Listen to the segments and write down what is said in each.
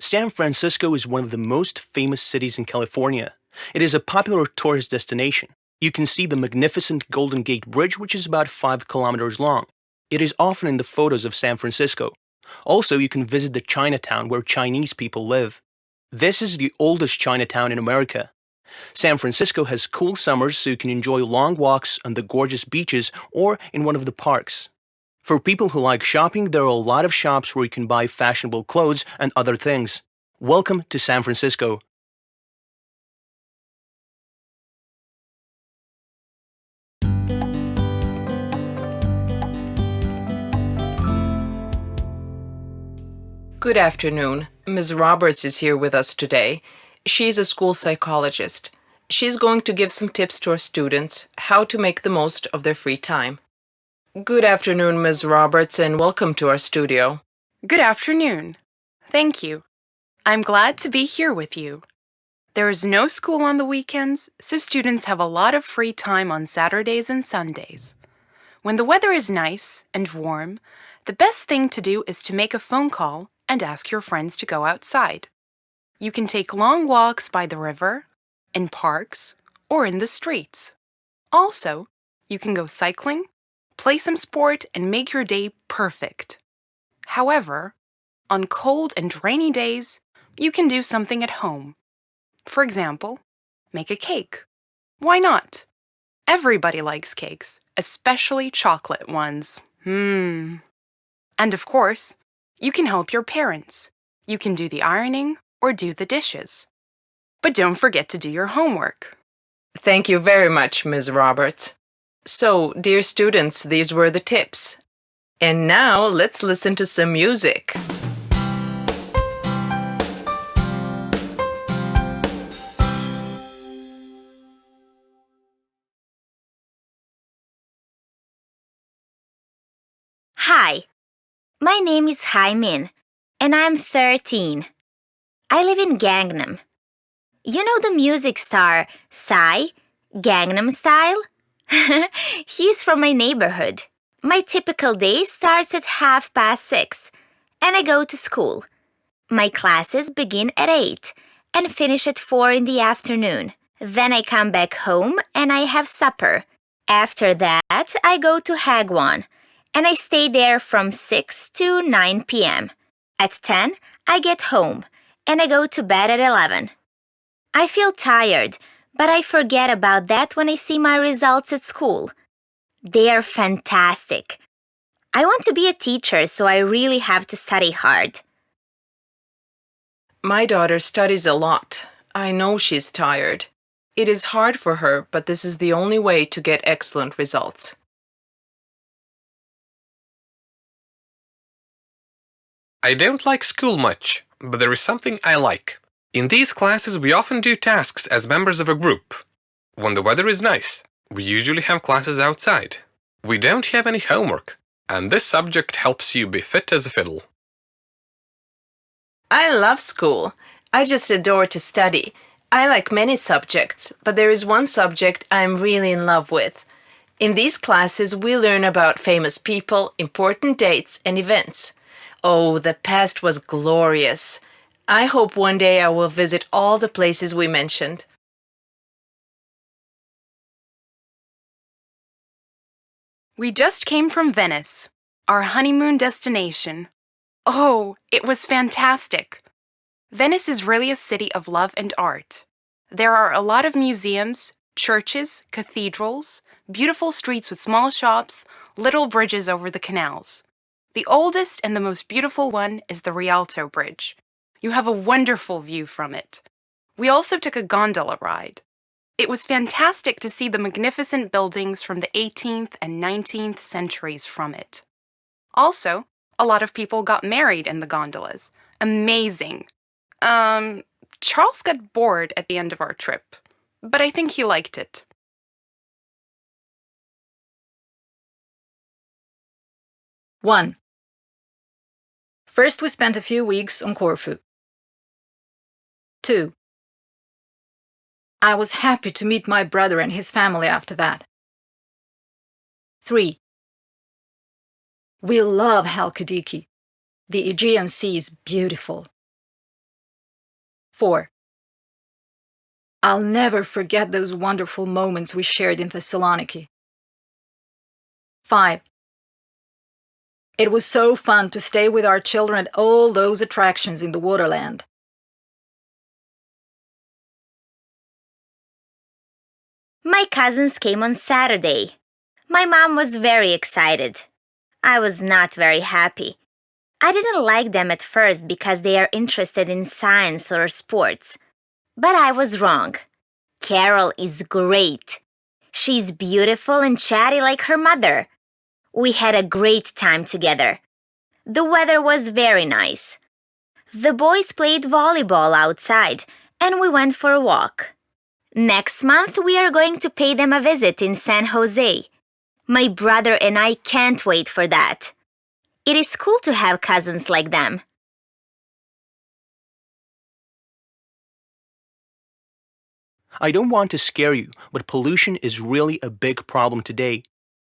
San Francisco is one of the most famous cities in California. It is a popular tourist destination. You can see the magnificent Golden Gate Bridge, which is about 5 kilometers long. It is often in the photos of San Francisco. Also, you can visit the Chinatown where Chinese people live. This is the oldest Chinatown in America. San Francisco has cool summers, so you can enjoy long walks on the gorgeous beaches or in one of the parks. For people who like shopping, there are a lot of shops where you can buy fashionable clothes and other things. Welcome to San Francisco. Good afternoon. Ms. Roberts is here with us today. She's a school psychologist. She's going to give some tips to our students how to make the most of their free time. Good afternoon, Ms. Roberts, and welcome to our studio. Good afternoon. Thank you. I'm glad to be here with you. There is no school on the weekends, so students have a lot of free time on Saturdays and Sundays. When the weather is nice and warm, the best thing to do is to make a phone call and ask your friends to go outside. You can take long walks by the river, in parks, or in the streets. Also, you can go cycling, play some sport, and make your day perfect. However, on cold and rainy days, you can do something at home. For example, make a cake. Why not? Everybody likes cakes, especially chocolate ones. And of course, you can help your parents. You can do the ironing or do the dishes. But don't forget to do your homework. Thank you very much, Ms. Roberts. So, dear students, these were the tips. And now, let's listen to some music. Hi, my name is Hai Min, and I'm 13. I live in Gangnam. You know the music star Psy, Gangnam Style? He's from my neighborhood. My typical day starts at 6:30, and I go to school. My classes begin at 8 and finish at 4 in the afternoon. Then I come back home and I have supper. After that, I go to Hagwon, and I stay there from 6 to 9 p.m. At 10, I get home, and I go to bed at 11. I feel tired, but I forget about that when I see my results at school. They are fantastic. I want to be a teacher, so I really have to study hard. My daughter studies a lot. I know she's tired. It is hard for her, but this is the only way to get excellent results. I don't like school much, but there is something I like. In these classes, we often do tasks as members of a group. When the weather is nice, we usually have classes outside. We don't have any homework, and this subject helps you be fit as a fiddle. I love school. I just adore to study. I like many subjects, but there is one subject I'm really in love with. In these classes, we learn about famous people, important dates, and events. Oh, the past was glorious. I hope one day I will visit all the places we mentioned. We just came from Venice, our honeymoon destination. Oh, it was fantastic. Venice is really a city of love and art. There are a lot of museums, churches, cathedrals, beautiful streets with small shops, little bridges over the canals. The oldest and the most beautiful one is the Rialto Bridge. You have a wonderful view from it. We also took a gondola ride. It was fantastic to see the magnificent buildings from the 18th and 19th centuries from it. Also, a lot of people got married in the gondolas. Amazing. Charles got bored at the end of our trip, but I think he liked it. One. First, we spent a few weeks on Corfu. 2. I was happy to meet my brother and his family after that. 3. We love Halkidiki. The Aegean Sea is beautiful. 4. I'll never forget those wonderful moments we shared in Thessaloniki. 5. It was so fun to stay with our children at all those attractions in the Waterland. My cousins came on Saturday. My mom was very excited. I was not very happy. I didn't like them at first because they are interested in science or sports. But I was wrong. Carol is great. She's beautiful and chatty like her mother. We had a great time together. The weather was very nice. The boys played volleyball outside and we went for a walk. Next month, we are going to pay them a visit in San Jose. My brother and I can't wait for that. It is cool to have cousins like them. I don't want to scare you, but pollution is really a big problem today.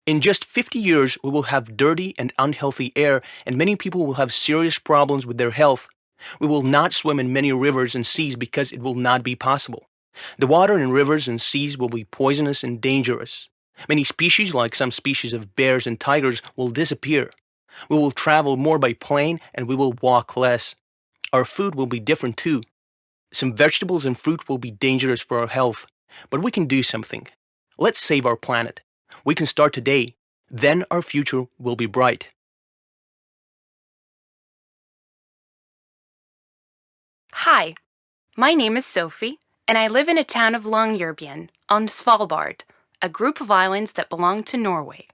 In just 50 years, we will have dirty and unhealthy air, and many people will have serious problems with their health. We will not swim in many rivers and seas because it will not be possible. The water in rivers and seas will be poisonous and dangerous. Many species, like some species of bears and tigers, will disappear. We will travel more by plane and we will walk less. Our food will be different too. Some vegetables and fruit will be dangerous for our health, but we can do something. Let's save our planet. We can start today. Then our future will be bright. Hi, my name is Sophie, and I live in a town of Longyearbyen on Svalbard, a group of islands that belong to Norway.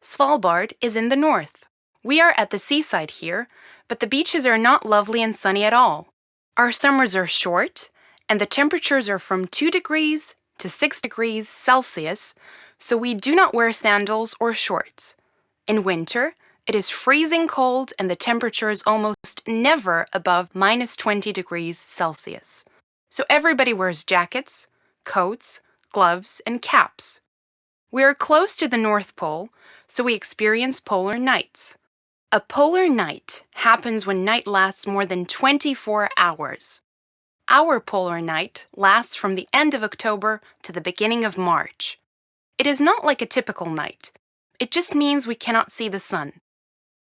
Svalbard is in the north. We are at the seaside here, but the beaches are not lovely and sunny at all. Our summers are short, and the temperatures are from 2 degrees to 6 degrees Celsius, so we do not wear sandals or shorts. In winter, it is freezing cold and the temperature is almost never above -20 degrees Celsius. So everybody wears jackets, coats, gloves, and caps. We are close to the North Pole, so we experience polar nights. A polar night happens when night lasts more than 24 hours. Our polar night lasts from the end of October to the beginning of March. It is not like a typical night. It just means we cannot see the sun.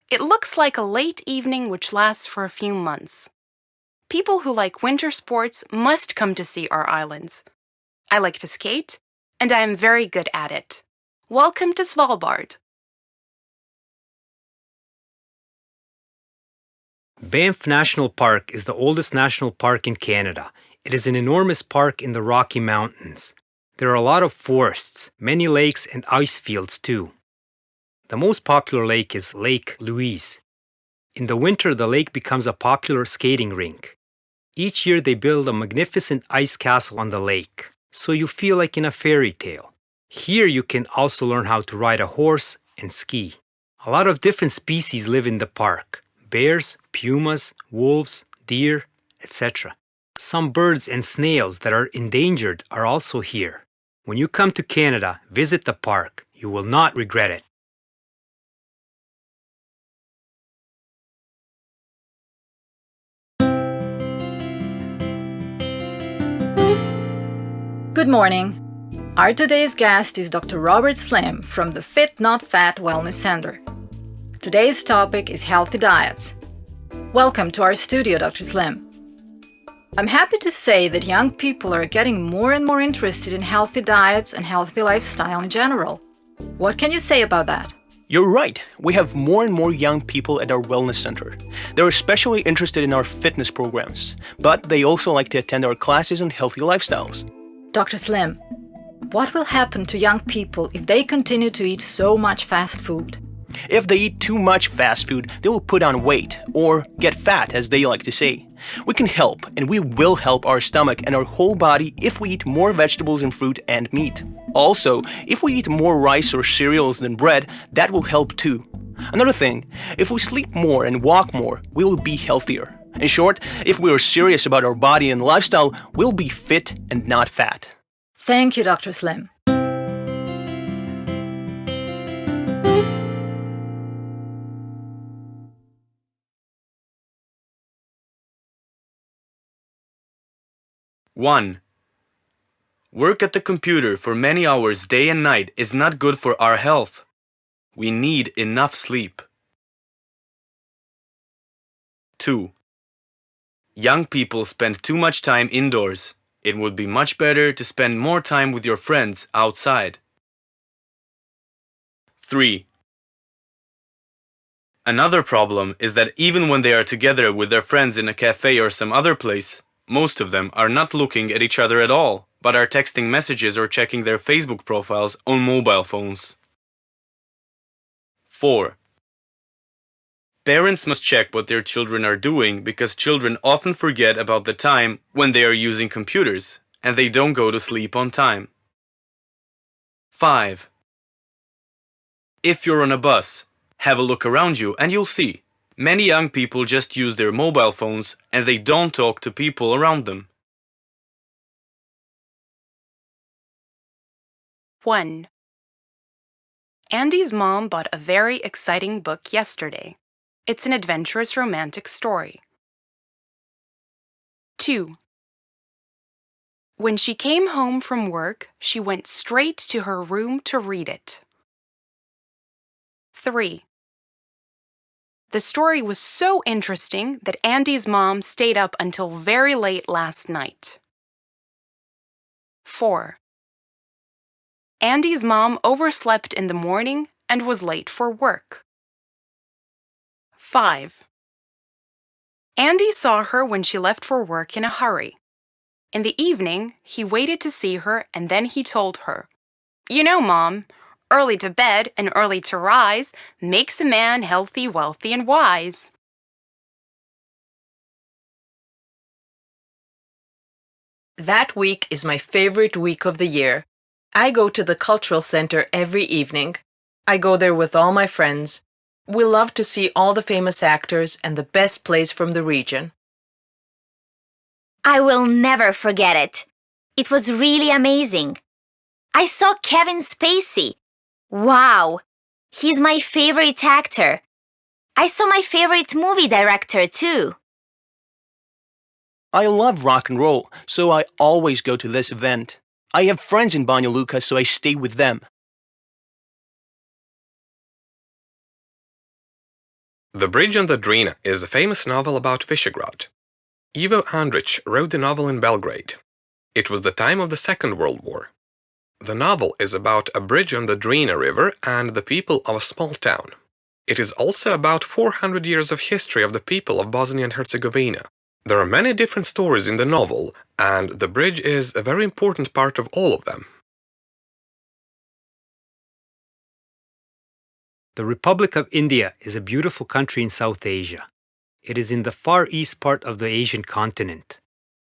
It looks like a late evening which lasts for a few months. People who like winter sports must come to see our islands. I like to skate, and I am very good at it. Welcome to Svalbard. Banff National Park is the oldest national park in Canada. It is an enormous park in the Rocky Mountains. There are a lot of forests, many lakes, and ice fields too. The most popular lake is Lake Louise. In the winter, the lake becomes a popular skating rink. Each year, they build a magnificent ice castle on the lake, so you feel like in a fairy tale. Here, you can also learn how to ride a horse and ski. A lot of different species live in the park: bears, pumas, wolves, deer, etc. Some birds and snails that are endangered are also here. When you come to Canada, visit the park. You will not regret it. Good morning. Our today's guest is Dr. Robert Slim from the Fit Not Fat Wellness Center. Today's topic is healthy diets. Welcome to our studio, Dr. Slim. I'm happy to say that young people are getting more and more interested in healthy diets and healthy lifestyle in general. What can you say about that? You're right. We have more and more young people at our wellness center. They're especially interested in our fitness programs, but they also like to attend our classes on healthy lifestyles. Dr. Slim, what will happen to young people if they continue to eat so much fast food? If they eat too much fast food, they will put on weight, or get fat, as they like to say. We can help, and we will help our stomach and our whole body if we eat more vegetables and fruit and meat. Also, if we eat more rice or cereals than bread, that will help too. Another thing, if we sleep more and walk more, we will be healthier. In short, if we are serious about our body and lifestyle, we'll be fit and not fat. Thank you, Dr. Slim. 1. Work at the computer for many hours day and night is not good for our health. We need enough sleep. 2. Young people spend too much time indoors. It would be much better to spend more time with your friends outside. 3. Another problem is that even when they are together with their friends in a cafe or some other place, most of them are not looking at each other at all, but are texting messages or checking their Facebook profiles on mobile phones. 4. Parents must check what their children are doing because children often forget about the time when they are using computers and they don't go to sleep on time. 5. If you're on a bus, have a look around you and you'll see. Many young people just use their mobile phones and they don't talk to people around them. 1. Andy's mom bought a very exciting book yesterday. It's an adventurous romantic story. 2. When she came home from work, she went straight to her room to read it. 3. The story was so interesting that Andy's mom stayed up until very late last night. 4. Andy's mom overslept in the morning and was late for work. 5. Andy saw her when she left for work in a hurry. In the evening, he waited to see her and then he told her, "You know, Mom, early to bed and early to rise makes a man healthy, wealthy, and wise." That week is my favorite week of the year. I go to the cultural center every evening. I go there with all my friends. We love to see all the famous actors and the best plays from the region. I will never forget it. It was really amazing. I saw Kevin Spacey. Wow! He's my favorite actor. I saw my favorite movie director too. I love rock and roll, so I always go to this event. I have friends in Banja Luka, so I stay with them. The Bridge on the Drina is a famous novel about Visegrad. Ivo Andrić wrote the novel in Belgrade. It was the time of the Second World War. The novel is about a bridge on the Drina River and the people of a small town. It is also about 400 years of history of the people of Bosnia and Herzegovina. There are many different stories in the novel, and the bridge is a very important part of all of them. The Republic of India is a beautiful country in South Asia. It is in the far east part of the Asian continent.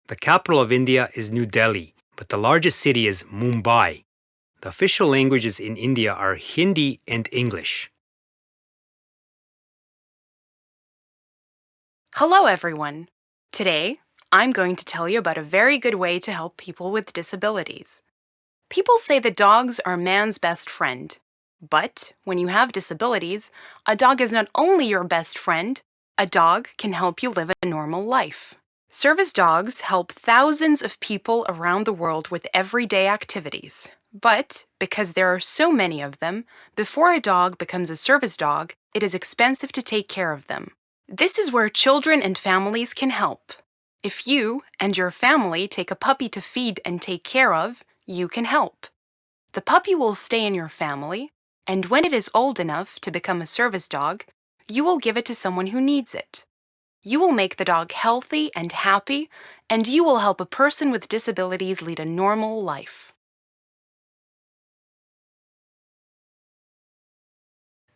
The capital of India is New Delhi, but the largest city is Mumbai. The official languages in India are Hindi and English. Hello, everyone. Today, I'm going to tell you about a very good way to help people with disabilities. People say that dogs are man's best friend. But when you have disabilities, a dog is not only your best friend, a dog can help you live a normal life. Service dogs help thousands of people around the world with everyday activities. But because there are so many of them, before a dog becomes a service dog, it is expensive to take care of them. This is where children and families can help. If you and your family take a puppy to feed and take care of, you can help. The puppy will stay in your family, and when it is old enough to become a service dog, you will give it to someone who needs it. You will make the dog healthy and happy, and you will help a person with disabilities lead a normal life.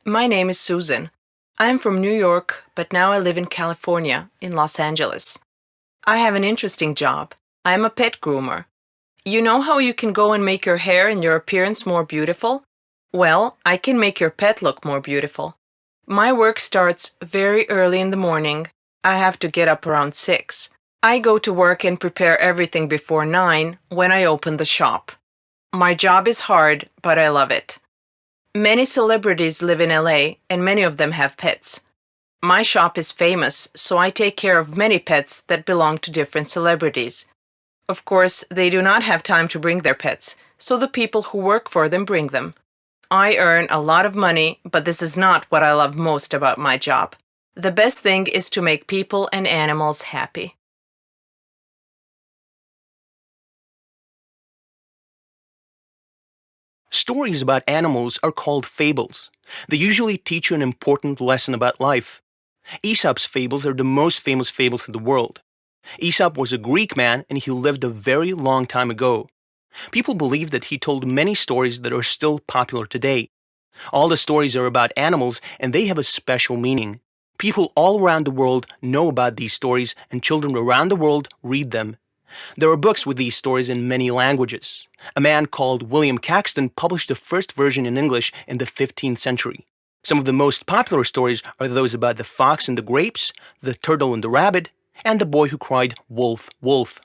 My name is Susan. I'm from New York, but now I live in California, in Los Angeles. I have an interesting job. I'm a pet groomer. You know how you can go and make your hair and your appearance more beautiful? Well, I can make your pet look more beautiful. My work starts very early in the morning. I have to get up around 6. I go to work and prepare everything before 9 when I open the shop. My job is hard, but I love it. Many celebrities live in LA, and many of them have pets. My shop is famous, so I take care of many pets that belong to different celebrities. Of course, they do not have time to bring their pets, so the people who work for them bring them. I earn a lot of money, but this is not what I love most about my job. The best thing is to make people and animals happy. Stories about animals are called fables. They usually teach you an important lesson about life. Aesop's fables are the most famous fables in the world. Aesop was a Greek man and he lived a very long time ago. People believe that he told many stories that are still popular today. All the stories are about animals and they have a special meaning. People all around the world know about these stories and children around the world read them. There are books with these stories in many languages. A man called William Caxton published the first version in English in the 15th century. Some of the most popular stories are those about the fox and the grapes, the turtle and the rabbit, and the boy who cried, "Wolf, wolf."